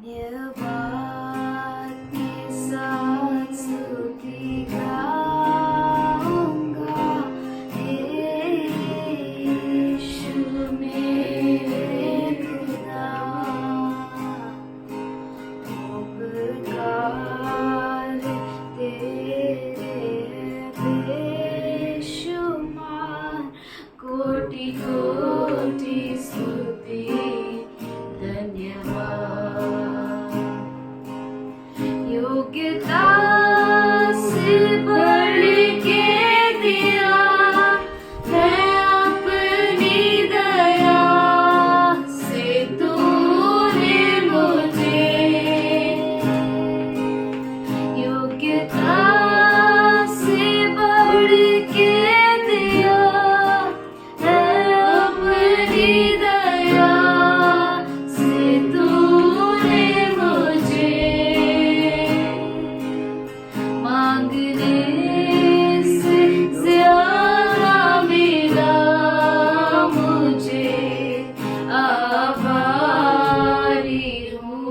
धन्यवाद के साथ स्तुति गाऊंगा, यीशु मेरे खुदा। उपकार तेरे बेशुमार, कोटि कोटि स्तुति धन्यवाद। योग्यता से बढ़ के दिया है अपनी दया से तूने मुझे। योग्यता से बढ़ के दिया है अपनी दया से तूने मुझे। मांगने से ज्यादा मिला मुझे, आभारी हूँ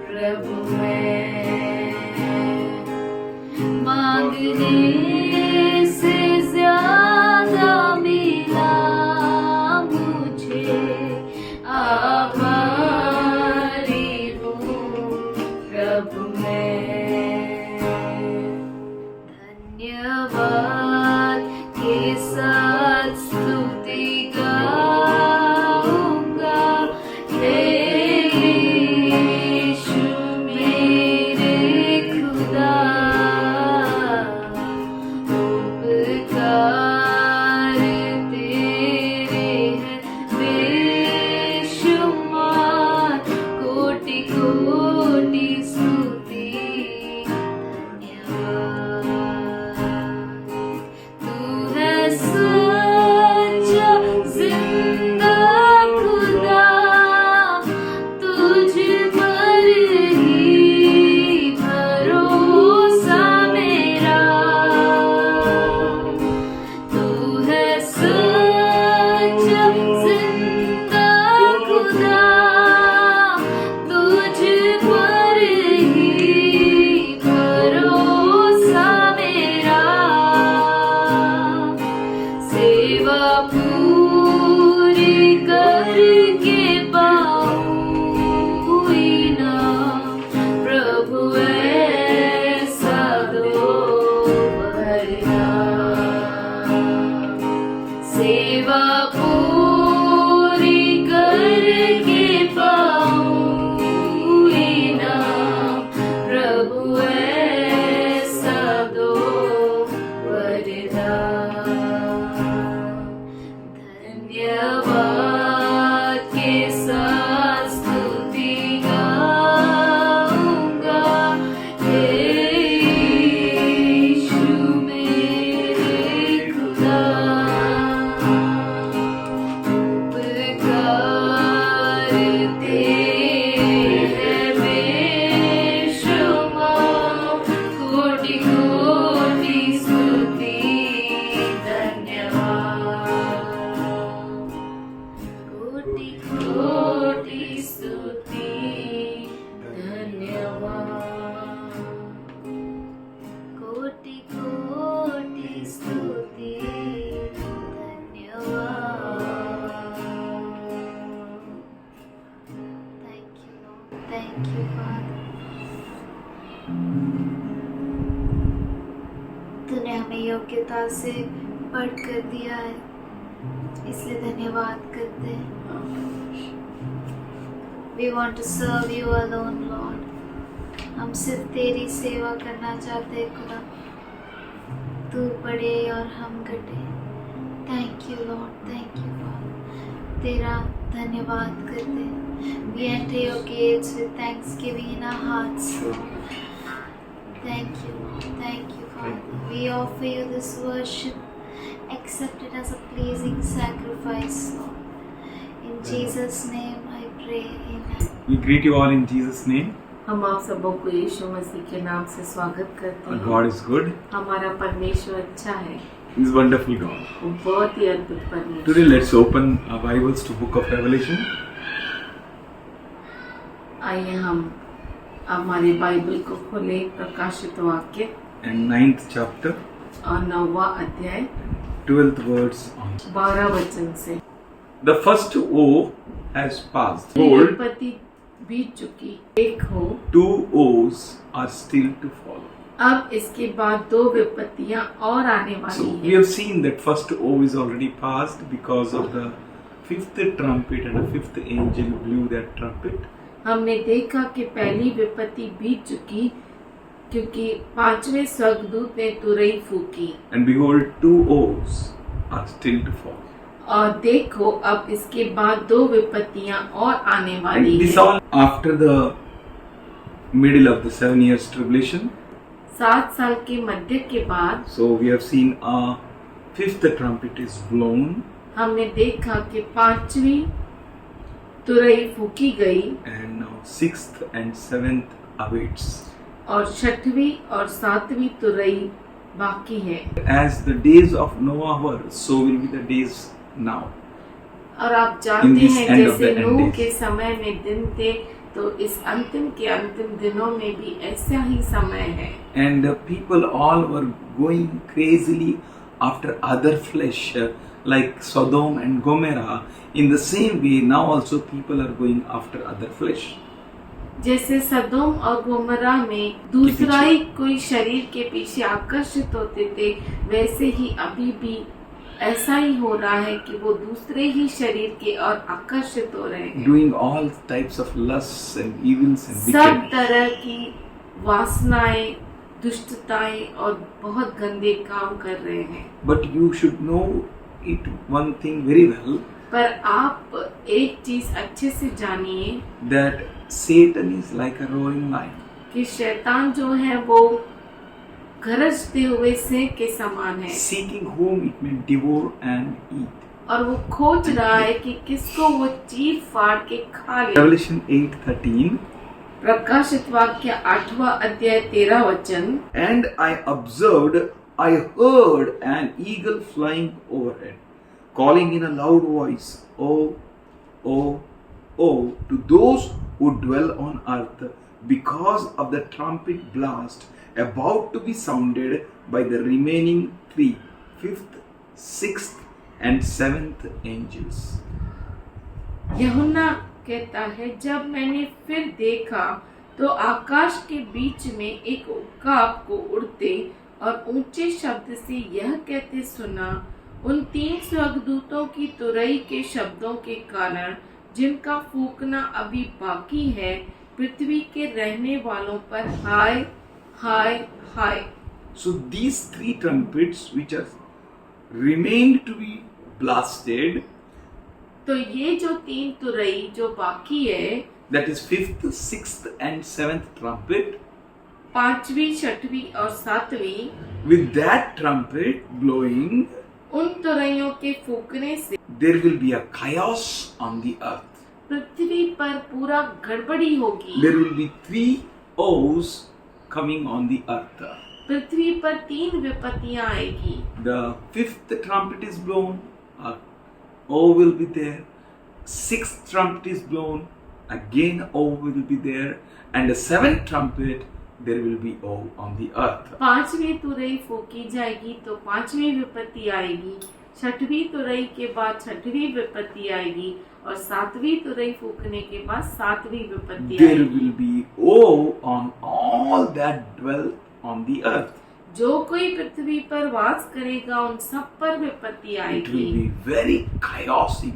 प्रभु मैं। मांगने से ज्यादा मिला मुझे, आभारी हूँ प्रभु मैं। धन्यवाद के साथ स्तुति गाऊंगा, यीशु मेरे खुदा। उपकार तेरे हैं बेशुमार, कोटि कोटि स्तुति धन्यवाद। तू है सच्चा जिंदा खुदा, तुझ पर ही भरोसा मेरा। तू है सच्चा जिंदा खुदा, तुझ पर ही भरोसा मेरा। सेवा पूरी करके पाऊँ ना प्रभु ऐसा दो भरना। सेवा पूरी करके पाऊँ ना प्रभु ऐसा दो वरदान। धन्यवाद के साथ स्तुति गाऊंगा, यीशु मेरे खुदा। उपकार तेरे हैं बेशुमार, कोटि कोटि स्तुति धन्यवाद। कोटि कोटि स्तुति धन्यवाद। कोटि कोटि स्तुति धन्यवाद। Thank you, Lord. Thank you, Father. तूने हमें योग्यता से बढ़कर दिया है, इसलिए धन्यवाद करते हैं। We want to serve you alone, Lord. हम सिर्फ तेरी सेवा करना चाहते हैं खुदा। तू बढ़े और हम घटे। Thank you, Lord. Thank you, Father. तेरा धन्यवाद करते हैं। We enter your gates with thanksgiving in our hearts, Lord. Thank you, Lord. Thank you, Father. We offer you this worship. Accept it as a pleasing sacrifice, Lord. In Jesus' name I pray. Amen. We greet you all in Jesus' name. हम आप सबों को यीशु मसीह के नाम से स्वागत करते Our हैं। God is good. हमारा परमेश्वर अच्छा है, He is wonderful God. वो बहुत ही अद्भुत परमेश्वर। Today let's open our Bibles to Book of Revelation. आइए हम हमारे बाइबल को खोले प्रकाशित वाक्य and 9th chapter, और 9वां अध्याय 12th words on. 12 वचन से। The first O has passed. ये Behold, विपत्ति बीत चुकी, देखो 2 O's are still to follow. अब इसके बाद 2 विपत्तियां और आने So वाली we हैं। have seen that first O is already passed because of the 5th trumpet, and the 5th angel blew that trumpet. हमने देखा कि पहली विपत्ति बीत चुकी क्योंकि 5वें स्वर्गदूत ने तुरई फूकी, And behold, 2 O's are still to follow. और देखो अब इसके बाद 2 विपत्तियां और आने And वाली this हैं। all after the middle of the 7 years tribulation. 7 साल के मध्य के बाद So we have seen a 5th trumpet is blown, हमने देखा कि 5वीं तुरई फूकी गई and now 6th and 7th awaits. और 6वीं और 7वीं तुरई बाकी है। As the days of Noah were, so will be the days now. और आप In जानते this हैं end of जैसे the end नूह days. के समय में दिन थे, तो इस अंतिम के अंतिम दिनों में भी ऐसा ही समय है। And the people all were going crazily after other flesh, like Sodom and Gomorrah. In the same way, now also people are going after other flesh. जैसे सदोम और गोमरा में दूसरा ही कोई शरीर के पीछे आकर्षित होते थे, वैसे ही अभी भी ऐसा ही हो रहा है कि वो दूसरे ही शरीर के और आकर्षित हो रहे हैं। Doing all types of lusts and evils and सब wickedness. तरह की वासनाएं, दुष्टताएं और बहुत गंदे काम कर रहे हैं। But you should know it one thing very well, पर आप एक चीज अच्छे से जानिए that Satan is like a roaring lion, कि शैतान जो है वो गरजते हुए सिंह के समान है, seeking whom it may devour and eat. और वो खोज रहा है कि किसको वो चीर फाड़ के खा ले। Revelation 8:13. प्रकाशित वाक्य 8वां अध्याय 13 वचन। And I observed, I heard an eagle flying overhead, calling in a loud voice, "Oh, oh, oh," to those who dwell on earth, because of the trumpet blast about to be sounded by the remaining 3, 5th, 6th, and 7th angels. यूहन्ना कहता है, जब मैंने फिर देखा तो आकाश के बीच में एक उकाब को उड़ते और ऊंचे शब्द से यह कहते सुना, उन 3 स्वर्गदूतों की तुरई के शब्दों के कारण जिनका फूकना अभी बाकी है, पृथ्वी के रहने वालों पर हाय हाय हाय। So these 3 trumpets which are remained to be blasted, तो ये जो 3 तुरई जो बाकी है, that is 5th, 6th, and 7th trumpet. 5वीं, 6वीं और 7वीं, With that trumpet blowing, उन तुरैयों के फूकने से there will be a chaos on the earth. पृथ्वी पर पूरा गड़बड़ी होगी। There will be 3 O's coming on the earth. पृथ्वी पर 3 विपत्तियां आएगी। The 5th trumpet is blown, a O will be there. 6th trumpet is blown, again O will be there. And the 7th trumpet, there will be O on the earth. 5वीं तुरई फूकी जाएगी तो 5वीं विपत्ति आएगी। 6वीं तुरई के बाद 6वीं विपत्ति आएगी और 7वीं तुरई फूकने के बाद 7वीं विपत्ति There आएगी। will be O on all that dwell on the earth. जो कोई पृथ्वी पर वास करेगा उन सब पर विपत्ति It will आएगी। be very chaotic.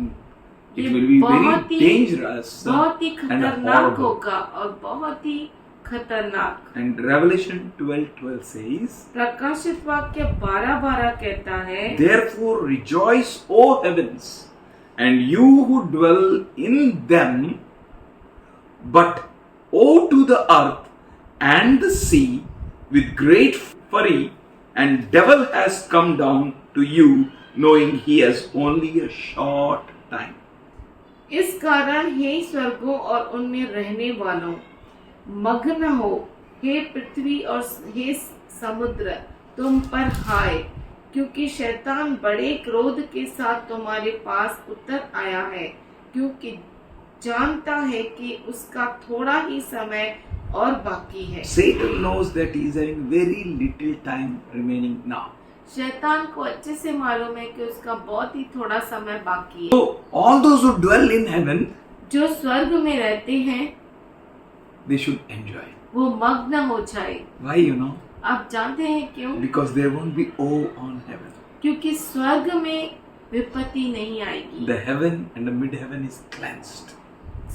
It ये will be बहुत very ही- dangerous. बहुत ही and खतरनाक horrible. होगा और बहुत ही खतरनाक। And Revelation 12:12 says, प्रकाशित वाक्य 12:12 कहता है, "Therefore rejoice, O heavens, and you who dwell in them, but O to the earth and the sea with great fury, and devil has come down to you, knowing he has only a short time." इस कारण हे स्वर्गों और उनमें रहने वालों, मग्न हो, हे पृथ्वी और हे समुद्र, तुम पर हाय, क्योंकि शैतान बड़े क्रोध के साथ तुम्हारे पास उतर आया है, क्योंकि जानता है कि उसका थोड़ा ही समय और बाकी है। Satan knows that he is having very little time remaining now. शैतान को अच्छे से मालूम है कि उसका बहुत ही थोड़ा समय बाकी है। So all those who dwell in heaven, जो स्वर्ग में रहते हैं they should enjoy. वो मग्न हो जाए। Why, you know? आप जानते हैं क्यों? Because there won't be woe on heaven. क्योंकि स्वर्ग में विपत्ति नहीं आएगी। The heaven and the mid-heaven is cleansed.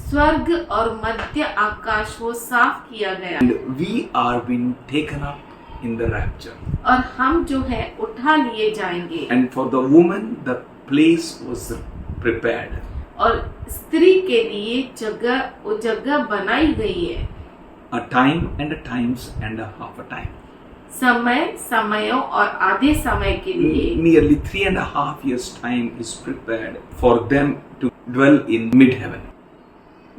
स्वर्ग और मध्य आकाश वो साफ किया गया And we are being taken up in the rapture. और हम जो है उठा लिए जाएंगे। And for the woman, the place was prepared. और स्त्री के लिए वो जगह बनाई गई है। A time and a times and a half a time. समयों और आधे समय के लिए Nearly 3.5 years time is prepared for them to dwell in mid-heaven.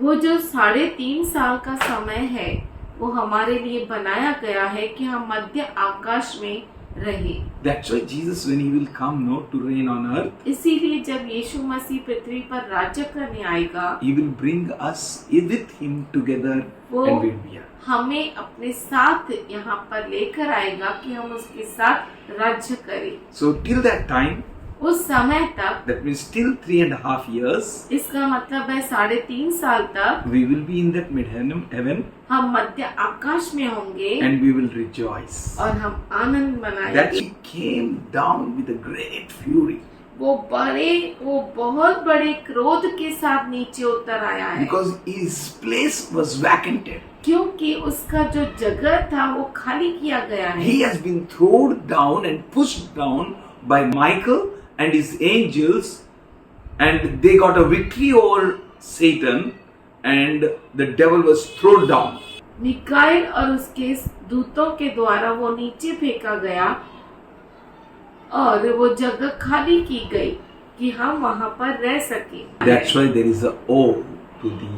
वो जो 3.5 साल का समय है वो हमारे लिए बनाया गया है कि हम मध्य आकाश में रहे। That's why Jesus, when he will come, no, to reign on earth, इसीलिए जब यीशु मसीह पृथ्वी पर राज्य करने आएगा he will bring us with him together वो and we'll be here. हमें अपने साथ यहाँ पर लेकर आएगा कि हम उसके साथ राज्य करें। So till that time, उस समय तक, that means till 3.5 years, इसका मतलब है 3.5 साल तक we will be in that mid-heaven हम मध्य आकाश में होंगे and we will rejoice. और हम आनंद That मनाएंगे। he came down with a great fury वो बहुत बड़े क्रोध के साथ नीचे उतर आया है because his place was vacated. क्योंकि उसका जो जगह था वो खाली किया गया है। He has been thrown down and pushed down by Michael and his angels, and they got a victory over Satan, and the devil was thrown down. मिकाएल और उसके दूतों के द्वारा वो नीचे फेंका गया और वो जगह खाली की गई कि हम वहां पर रह सके। That's why there is a woe to the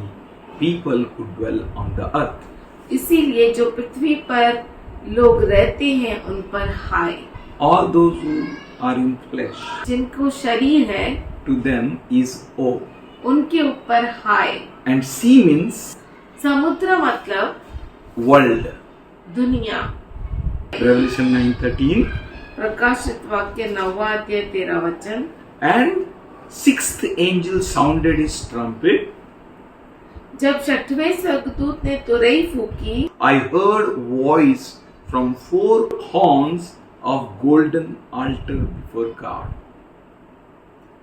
people who dwell on the earth. इसीलिए जो पृथ्वी पर लोग रहते हैं उन पर हाय। All those who are in flesh, जिनको शरीर है to them is woe. उनके ऊपर हाय। And sea means समुद्र मतलब world. दुनिया। Revelation 9:13. प्रकाशित वाक्य 9वां अध्याय 13 वचन। And sixth angel sounded his trumpet. जब 6वें स्वर्गदूत ने तुरही फूकी, I heard voice from 4 horns of golden altar before God.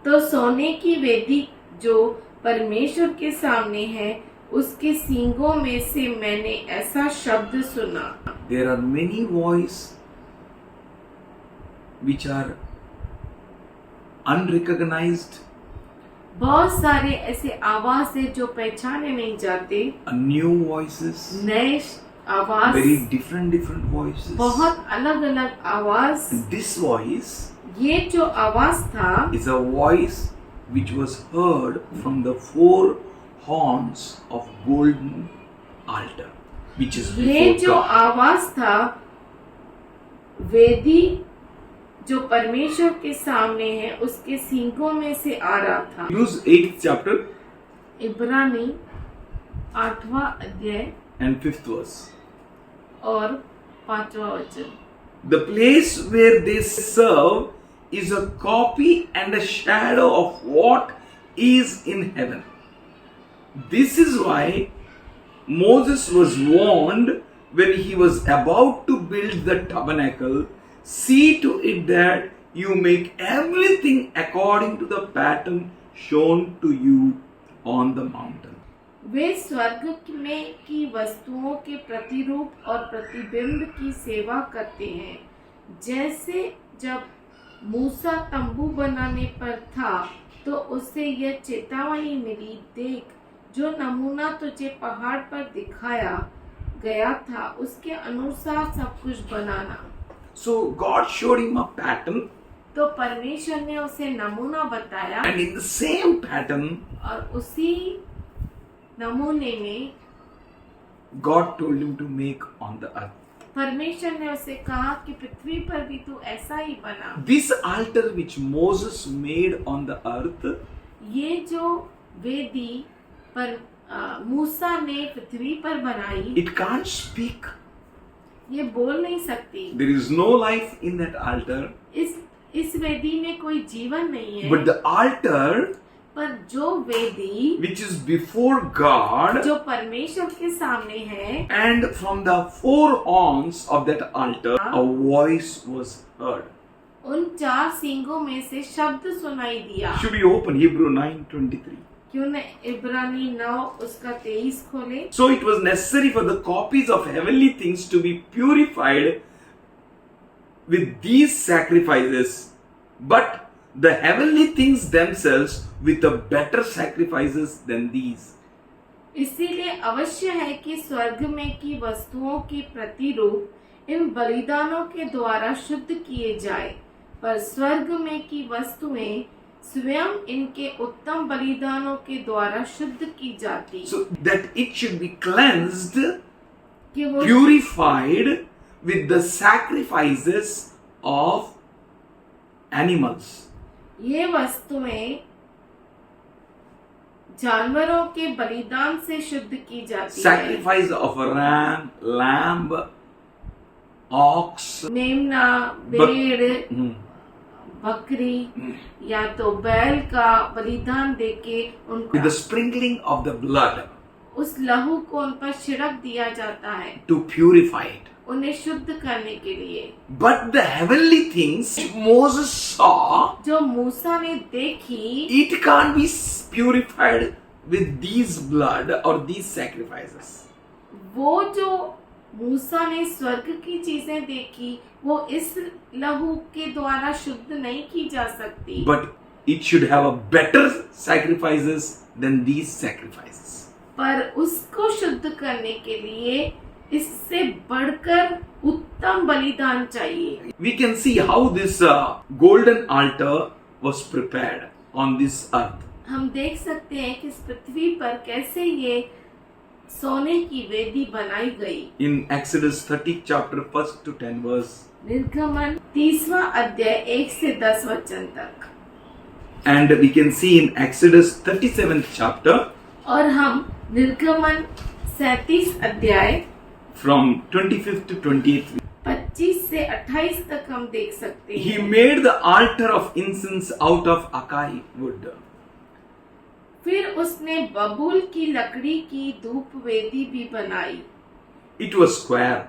तो सोने की वेदी जो परमेश्वर के सामने है उसके सींगों में से मैंने ऐसा शब्द सुना। There are many voices which are unrecognized, बहुत सारे ऐसे आवाज है जो पहचाने नहीं जाते। new voices, नए आवाज, very different voices. बहुत अलग अलग आवाज। This voice ये जो आवाज था is a voice which was heard from the 4 horns of golden altar, which is ये before जो God. आवाज था वेदी जो परमेश्वर के सामने है उसके सींगों में से आ रहा था। Use 8th chapter इब्रानी 8वां अध्याय and 5th verse. और 5वां वचन। The place where they serve is a copy and a shadow of what is in heaven. This is why Moses was warned when he was about to build the tabernacle, see to it that you make everything according to the pattern shown to you on the mountain. वे स्वर्ग में की वस्तुओं के प्रतिरूप और प्रतिबिंब की सेवा करते हैं, जैसे जब मूसा तंबू बनाने पर था तो उसे यह चेतावनी मिली, देख जो नमूना तुझे पहाड़ पर दिखाया गया था उसके अनुसार सब कुछ बनाना। So God showed him a pattern, तो परमेश्वर ने उसे नमूना बताया and in the same pattern और उसी नमूने में God told him to make on the earth. परमेश्वर ने उसे कहा कि पृथ्वी पर भी तू ऐसा ही बना। This altar which Moses made on the earth ये जो वेदी पर मूसा ने पृथ्वी पर बनाई, it can't speak. ये बोल नहीं सकती। There is no life in that altar. इस वेदी में कोई जीवन नहीं है, But the altar पर जो वेदी which is before God, जो परमेश्वर के सामने है, and from the four horns of that altar, a voice was heard. उन 4 सींगों में से शब्द सुनाई दिया। Should we open Hebrew 9:23? क्यों न इब्रानी 9 उसका 23 खोले। So it was necessary for the copies of heavenly things to be purified with these sacrifices, but the heavenly things themselves with the better sacrifices than these. इसीलिए अवश्य है कि स्वर्ग में की वस्तुओं की प्रतिरूप इन बलिदानों के द्वारा शुद्ध किए जाए, पर स्वर्ग में की वस्तुएं स्वयं इनके उत्तम बलिदानों के द्वारा शुद्ध की जाती, So that it should be cleansed, कि वो purified with the sacrifices of animals. ये वस्तुएं जानवरों के बलिदान से शुद्ध की जाती है। Sacrifice of a ram, lamb, ox, मेमना, भेड़, Hmm. बकरी या तो बैल का बलिदान देके उनको with the sprinkling of the blood उस लहू को उन पर छिड़क दिया जाता है, to purify it. उन्हें शुद्ध करने के लिए। But the heavenly things Moses saw, जो मूसा ने देखी, it can't be purified with these blood or these sacrifices. वो जो मूसा ने स्वर्ग की चीजें देखी, वो इस लहू के द्वारा शुद्ध नहीं की जा सकती, But it should have a better sacrifices than these sacrifices. पर उसको शुद्ध करने के लिए इससे बढ़कर उत्तम बलिदान चाहिए। We can see how this golden altar was prepared on this earth. हम देख सकते हैं कि इस पृथ्वी पर कैसे ये सोने की वेदी बनाई गई। In Exodus 30 chapter 1 to 10 verse. निर्गमन 30वां अध्याय 1 से 10 वचन तक। And we can see in Exodus 37th chapter और हम निर्गमन 37 अध्याय from 25th to 28th. 25 से 28 तक हम देख सकते He हैं। made the altar of incense out of akai wood. फिर उसने बबूल की लकड़ी की धूप वेदी भी बनाई। It was square,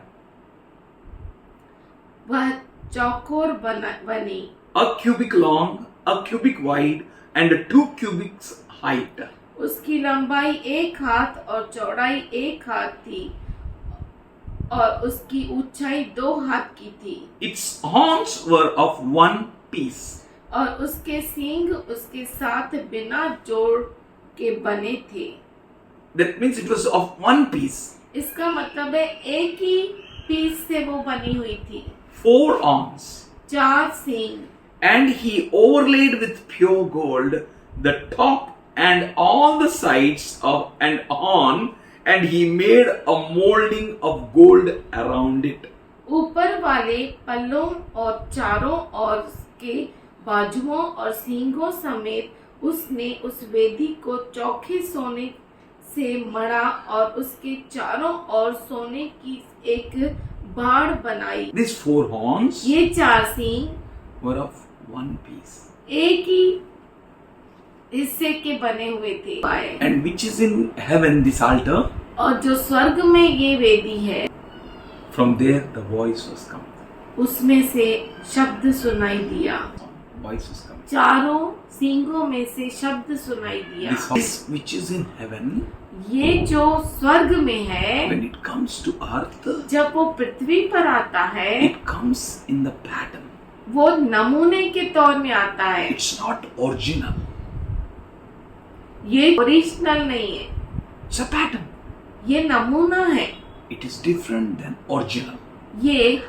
वह चौकोर बनी, a cubit long, a cubit wide, and 2 cubits height. उसकी लंबाई 1 हाथ और चौड़ाई 1 हाथ थी और उसकी ऊंचाई 2 हाथ की थी। Its horns were of one piece. और उसके सींग उसके साथ बिना जोड़ के बने थे। That means it was of one piece. इसका मतलब है एक ही पीस से वो बनी हुई थी। 4 horns. 4 seeing. And he overlaid with pure gold the top and all the sides of an horn, and he made a molding of gold around it. ऊपर वाले पल्लों और चारों ओर के बाजुओं और सींगों समेत उसने उस वेदी को चौखे सोने से मढ़ा और उसके चारों ओर सोने की एक बाड़ बनाई। These 4 horns ये 4 सींग were of one piece. एक ही हिस्से के बने हुए थे। And which is in heaven, this altar, और जो स्वर्ग में ये वेदी है, from there the voice was coming. उसमें से शब्द सुनाई दिया। Voice was coming. चारों सींगों में से शब्द सुनाई दिया। This voice which is in heaven, ये जो स्वर्ग में है, when it comes to earth, जब वो पृथ्वी पर आता है, it comes in the pattern. वो नमूने के तौर में आता है। It's not original. ये ओरिजिनल नहीं है, It's a pattern. ये नमूना है। It is different than original. ये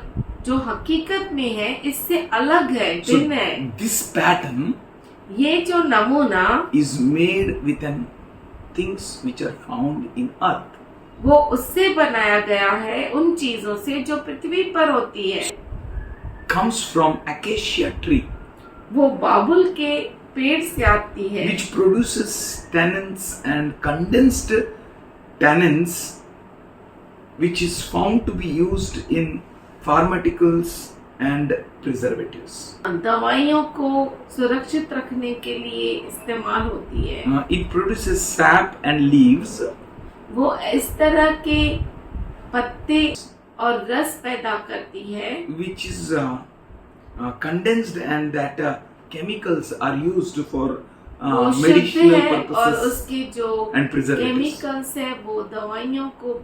जो हकीकत में है इससे अलग है, So भिन्न है। this pattern ये जो नमूना is made with an things which are found in earth. वो उससे बनाया गया है, उन चीजों से जो पृथ्वी पर होती है। Comes from acacia tree. वो बाबुल के पेड़ से आती है, which produces tannins and condensed tannins, which is found to be used in pharmaceuticals and preservatives. दवाइयों को सुरक्षित रखने के लिए इस्तेमाल होती है। It produces sap and leaves, वो इस तरह के पत्ते और रस पैदा करती है which is condensed, and that chemicals are used for वो शुद्ध medicinal है, और purposes उसके जो and preservatives. केमिकल्स है वो दवाइयों को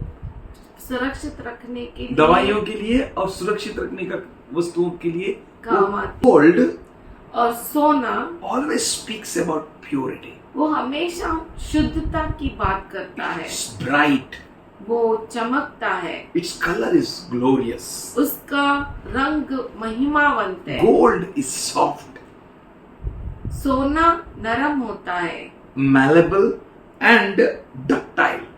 सुरक्षित रखने के लिए दवाइयों के लिए और सुरक्षित रखने का वस्तुओं के लिए काम आती गोल्ड है। और सोना always speaks about purity. वो हमेशा शुद्धता की बात करता है, It's bright. वो चमकता है, Its color is glorious. उसका रंग महिमावंत है। Gold is soft, सोना नरम होता है, malleable, and ductile.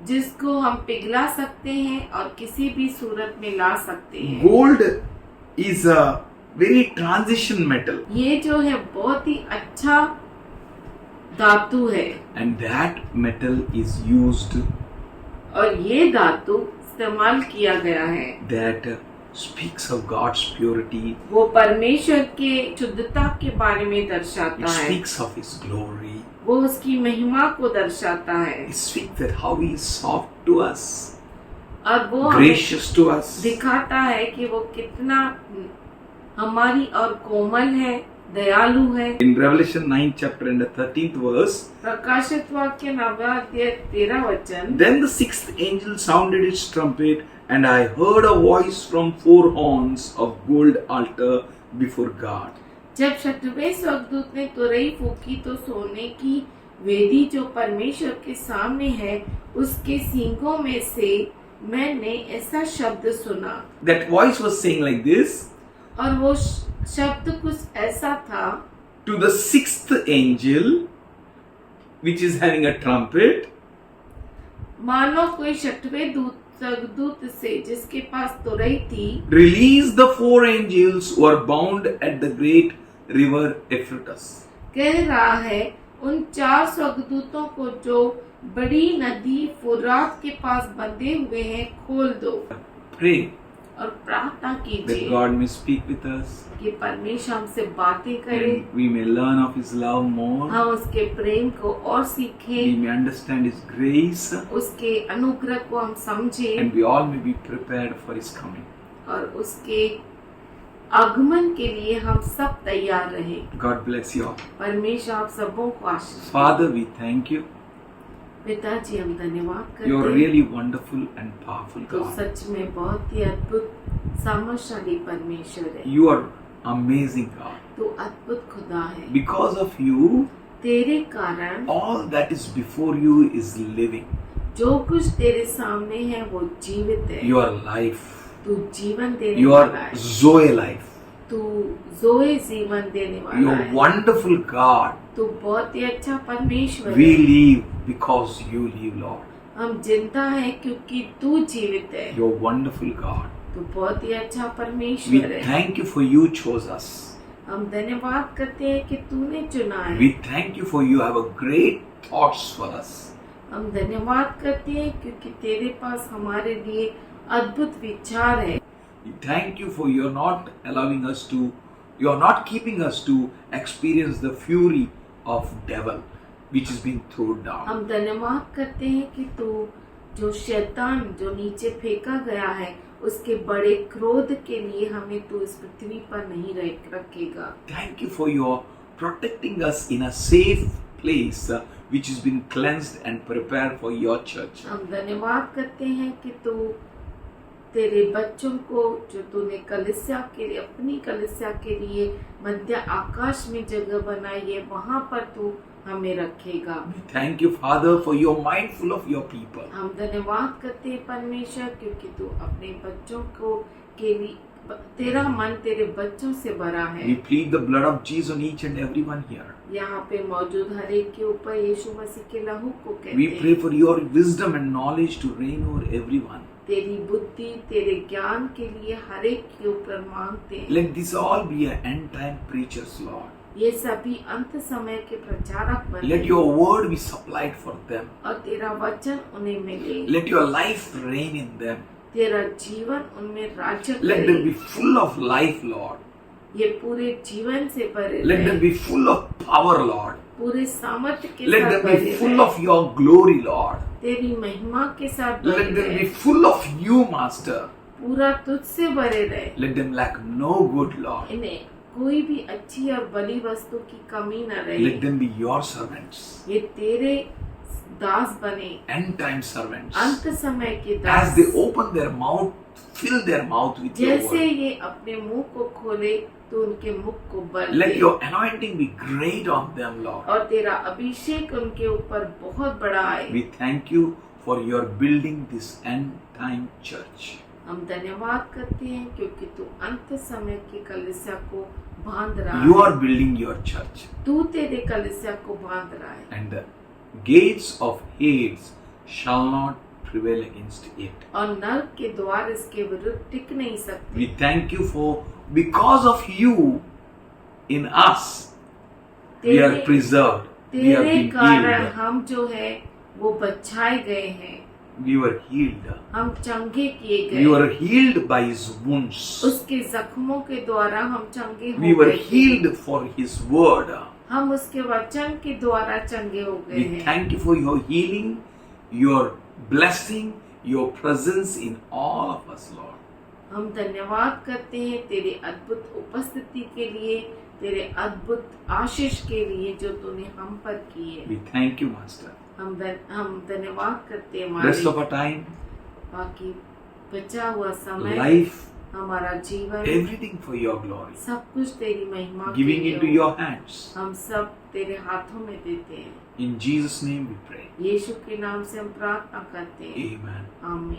जिसको हम पिघला सकते हैं और किसी भी सूरत में ला सकते हैं। Gold is a very transition metal, ये जो है बहुत ही अच्छा धातु है, and that metal is used और ये धातु इस्तेमाल किया गया है। that speaks of God's purity. वो परमेश्वर के शुद्धता के बारे में It दर्शाता है, speaks of His glory. वो उसकी महिमा को दर्शाता है, It speaks that how He is soft to us, और वो हमें gracious to us. दिखाता है कि वो कितना हमारी और कोमल है, दयालु है। In Revelation 9 chapter and the 13th verse, प्रकाशित वाक्य 9वां अध्याय 13 वचन। then the sixth angel sounded its trumpet, and I heard a voice from four horns of gold altar before God. जब छठवें स्वर्गदूत ने तुरही फूकी तो सोने की वेदी जो परमेश्वर के सामने है उसके सींगों में से मैंने ऐसा शब्द सुना, That voice was saying like this और वो शब्द कुछ ऐसा था, to the sixth angel, which is having a trumpet, मानो कोई छठवें स्वर्गदूत से जिसके पास तुरही थी, release the four angels who are bound at the great river Euphrates. कह रहा है उन 4 स्वर्गदूतों को जो बड़ी नदी फुरात के पास बंधे हुए हैं खोल दो, Pray और प्रार्थना that कीजिए God may speak with us, कि परमेश्वर हमसे बातें करे, and we may learn of His love more. हम उसके प्रेम को और We सीखें, may understand His grace, उसके अनुग्रह को हम समझें, and we all may be prepared for His coming. और उसके आगमन के लिए हम सब तैयार रहें। God bless you all. परमेश्वर आप सबों को आशीष दे। Father, we thank you. पिताजी हम धन्यवाद करते You are हैं, really wonderful and powerful तो God. सच में बहुत ही अद्भुत सामर्थ्यशाली परमेश्वर है, You are amazing God. तो अद्भुत खुदा है। Because of you, तेरे कारण all that is before you is living. जो कुछ तेरे सामने है वो जीवित है। Your life, तू जीवन देने your वाला है, Zoe life. तू जोए जीवन देने वाला You're है, wonderful God. तू बहुत ही अच्छा परमेश्वर We है। live because you live, Lord. हम जिंदा है क्योंकि तू जीवित है, You're wonderful God. तू बहुत ही अच्छा We परमेश्वर है। thank you for you chose us. हम धन्यवाद करते हैं कि तूने चुना है। We thank you for you have a great thoughts for us. हम धन्यवाद करते हैं क्योंकि तेरे पास हमारे लिए अद्भुत विचार है। We thank you for you're not allowing us to, you're not keeping us to experience the fury of devil which is being thrown down. हम धन्यवाद करते हैं कि तू जो शैतान जो नीचे फेंका गया है उसके बड़े क्रोध के लिए हमें तू इस पृथ्वी पर नहीं रखेगा। Thank you for your protecting us in a safe place which has been cleansed and prepared for your church. हम धन्यवाद करते हैं कि तू तेरे बच्चों को जो तूने कलीसिया के लिए अपनी कलीसिया के लिए मध्य आकाश में जगह बनाई है वहाँ पर तू हमें रखेगा। We thank you, Father, for you're mindful of your people. हम धन्यवाद करते हैं परमेश्वर क्योंकि तू अपने बच्चों को के लिए तेरा मन तेरे बच्चों से भरा है। We plead the blood of Jesus on each and everyone here. यहाँ पे मौजूद हर एक के ऊपर यीशु मसीह के लहू को कहते We pray हैं। for your wisdom and knowledge to reign over everyone. तेरी बुद्धि तेरे ज्ञान के लिए हर एक के ऊपर मांगते हैं। Let this all be an end time preachers, Lord. ये सभी अंत समय के प्रचारक बने। Let your word be supplied for them. और तेरा वचन उन्हें मिले। Let your life reign in them. तेरा जीवन उनमें राज्य Let करे। them be full of life, Lord. ये पूरे जीवन से भरे Let रहे। them be full of power, Lord. पूरे सामर्थ्य के Let साथ them भरे be full रहे। of your glory, Lord. तेरी महिमा के साथ भरे Let them be रहे। full of you, Master. पूरा तुझसे भरे रहे। Let them lack no good, Lord. इन्हें कोई भी अच्छी और बड़ी वस्तु की कमी न रहे। Let them be your servants, ये तेरे दास बने, end time servants. अंत समय के As Das. they open their mouth, fill their mouth with your जैसे word. ये अपने मुंह को खोले तो उनके मुख को भर Let they. your anointing be great on them, Lord. और तेरा अभिषेक उनके ऊपर बहुत बड़ा आए। We thank you for your building this end time church. हम धन्यवाद करते हैं क्योंकि तू अंत समय की कलीसिया को बांध रहा You है। are building your church, तू तेरे कलीसिया को बांध रहा है and the gates of Hades shall not prevail against it. और नर्क के द्वार इसके विरुद्ध टिक नहीं सकते। We thank you for, because of you in us, we are तेरे preserved. We have तेरे been कारण healed. हम जो है वो बचाए गए हैं, We were healed. हम चंगे किए We गए। were healed by His wounds. उसके जख्मों के द्वारा हम चंगे We हो were गए थे। healed for His word. हम उसके वचन के द्वारा चंगे हो गए We हैं। thank you for your healing, your blessing, your presence in all of us, Lord. हम धन्यवाद करते हैं तेरे अद्भुत उपस्थिति के लिए, तेरे अद्भुत आशीष के लिए जो तूने हम पर की है। We thank you, Master. हम धन्यवाद करते हैं Rest of हमारे our time, बाकी बचा हुआ समय, life, हमारा जीवन, everything for your glory. सब कुछ तेरी महिमा के Giving लिए into हो। your hands. हम सब तेरे हाथों में देते हैं। In Jesus' name we pray. यीशु के नाम से हम प्रार्थना करते हैं। Amen. आमीन।